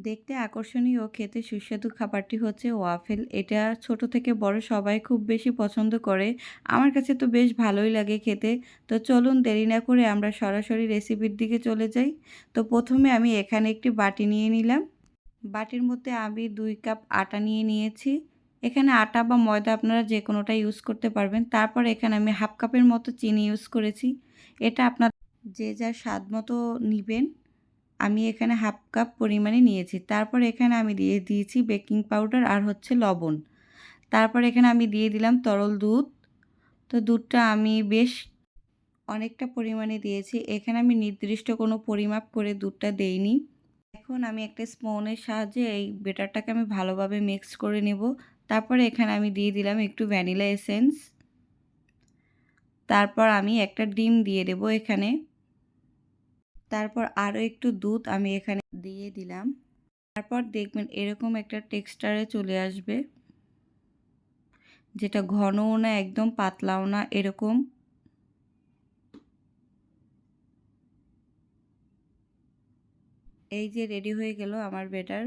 দেখতে আকর্ষণীয় ও খেতে সুস্বাদু খাবারটি হচ্ছে ওয়াফেল। এটা ছোট থেকে বড় সবাই খুব বেশি পছন্দ করে। আমার কাছে তো বেশ ভালোই লাগে খেতে। তো চলুন দেরি না করে আমরা সরাসরি রেসিপির দিকে চলে যাই। তো প্রথমে আমি এখানে একটি বাটি নিয়ে নিলাম। বাটির মধ্যে আমি 2 কাপ আটা নিয়ে নিয়েছি। এখানে আটা বা ময়দা আপনারা যে কোনোটা ইউজ করতে পারবেন। তারপর এখানে আমি হাফ কাপের মতো চিনি ইউজ করেছি। এটা আপনার যে যার স্বাদ মতো নিবেন। আমি এখানে হাফ কাপ পরিমাণে নিয়েছি। তারপর এখানে আমি দিয়ে দিয়েছি বেকিং পাউডার আর হচ্ছে লবণ। তারপর এখানে আমি দিয়ে দিলাম তরল দুধ। তো দুধটা আমি বেশ অনেকটা পরিমাণে দিয়েছি। এখানে আমি নির্দিষ্ট কোনো পরিমাপ করে দুধটা দেইনি। এখন আমি একটা স্পুনের সাহায্যে এই ব্যাটারটাকে আমি ভালোভাবে মিক্স করে নেব। তারপরে এখানে আমি দিয়ে দিলাম একটু ভ্যানিলা এসেন্স। তারপর আমি একটা ডিম দিয়ে দেব এখানে। তারপর আরও একটু দুধ আমি এখানে দিয়ে দিলাম। তারপর দেখবেন এরকম একটা টেক্সচারে চলে আসবে, যেটা ঘনও না একদম পাতলাও না, এরকম। এই যে রেডি হয়ে গেল আমার ব্যাটার।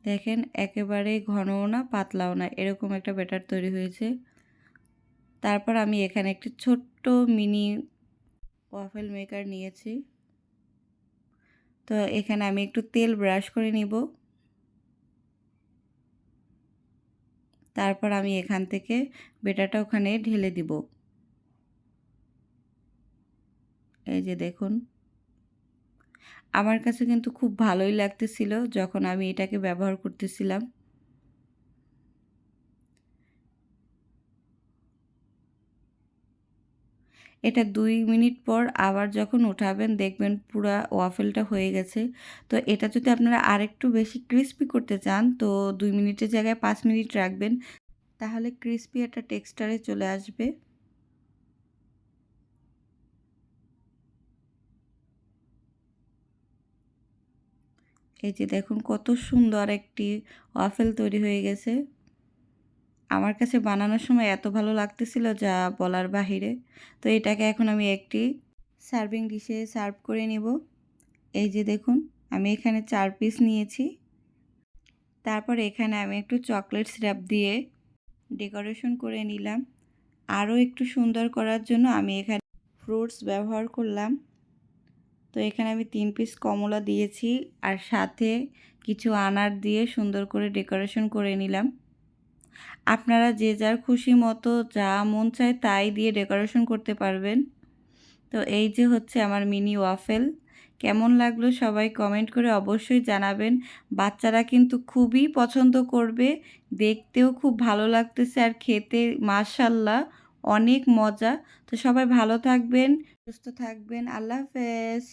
দেখেন একেবারে ঘনও না পাতলাও না, এরকম একটা ব্যাটার তৈরি হয়েছে। তারপর আমি এখানে একটি ছোট্ট মিনি ওয়াফেল মেকার নিয়েছি। তো এখানে আমি একটু তেল ব্রাশ করে নিব। তারপর আমি এখান থেকে ব্যাটারটা ওখানে ঢেলে দিব। এই যে দেখুন, আমার কাছে কিন্তু খুব ভালোই লাগতেছিল যখন আমি এটাকে ব্যবহার করতেছিলাম। এটা 2 মিনিট পর আবার যখন উঠাবেন দেখবেন পুরা ওয়াফেলটা হয়ে গেছে। তো এটা যদি আপনারা আরেকটু বেশি ক্রিস্পি করতে চান তো 2 মিনিটের জায়গায় 5 মিনিট রাখবেন। তাহলে ক্রিস্পি একটা টেক্সচারে চলে আসবে। এই যে দেখুন কত সুন্দর একটি ওয়াফেল তৈরি হয়ে গেছে। আমার কাছে বানানোর সময় এত ভালো লাগতেছিল যা বলার বাহিরে। তো এটাকে এখন আমি একটি সার্ভিং ডিশে সার্ভ করে নেব। এই যে দেখুন, আমি এখানে 4 পিস নিয়েছি। তারপর এখানে আমি একটু চকলেট সিরাপ দিয়ে ডেকোরেশন করে নিলাম। আরও একটু সুন্দর করার জন্য আমি এখানে ফ্রুটস ব্যবহার করলাম। তো এখানে আমি 3 পিস কমলা দিয়েছি আর সাথে কিছু আনার দিয়ে সুন্দর করে ডেকোরেশন করে নিলাম। আপনারা যে যার খুশি মতো যা মন চায় তাই দিয়ে ডেকোরেশন করতে পারবেন। তো এই যে হচ্ছে আমার মিনি ওয়াফেল। কেমন লাগলো সবাই কমেন্ট করে অবশ্যই জানাবেন। বাচ্চারা কিন্তু খুবই পছন্দ করবে। দেখতেও খুব ভালো লাগতেছে আর খেতে মাশাআল্লাহ অনেক মজা। তো সবাই ভালো থাকবেন, সুস্থ থাকবেন। আল্লাহ হাফেজ।